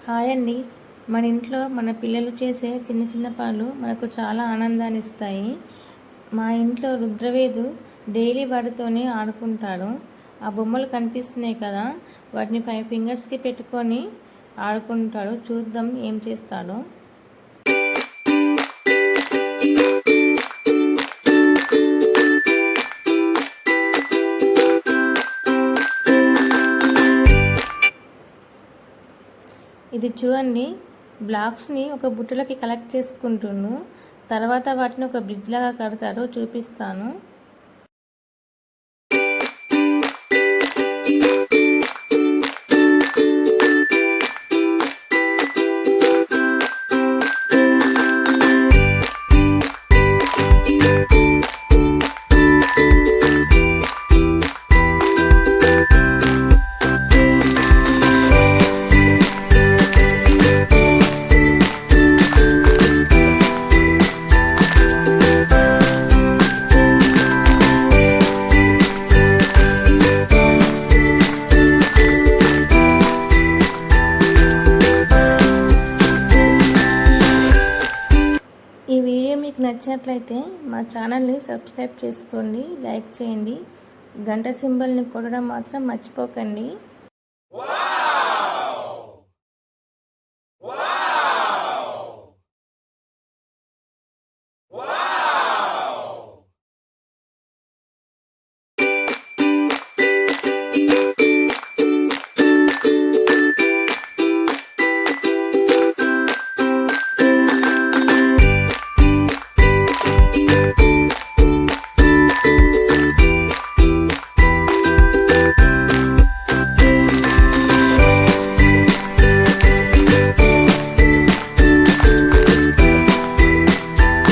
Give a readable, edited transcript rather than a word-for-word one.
Hi అండి. మన ఇంట్లో మన పిల్లలు చేసే చిన్న చిన్న పనులు మనకు చాలా ఆనందాన్ని ఇస్తాయి. మా ఇంట్లో రుద్రవేదు డైలీ వాటితోనే ఆడుకుంటాడు. ఆ బొమ్మలు కనిపిస్తున్నాయి కదా, వాటిని 5 ఫింగర్స్కి పెట్టుకొని ఆడుకుంటాడు. చూద్దాం ఏం చేస్తాడో. ఇది చూడండి, బ్లాక్స్ని ఒక బుట్టలోకి కలెక్ట్ చేసుకుంటుండు. తర్వాత వాటిని ఒక బ్రిడ్జ్ లాగా కడతాడు, చూపిస్తాను. ఈ వీడియో మీకు నచ్చినట్లయితే మా ఛానల్ని సబ్స్క్రైబ్ చేసుకోండి, లైక్ చేయండి, గంట సింబల్ని కొట్టడం మాత్రం మర్చిపోకండి.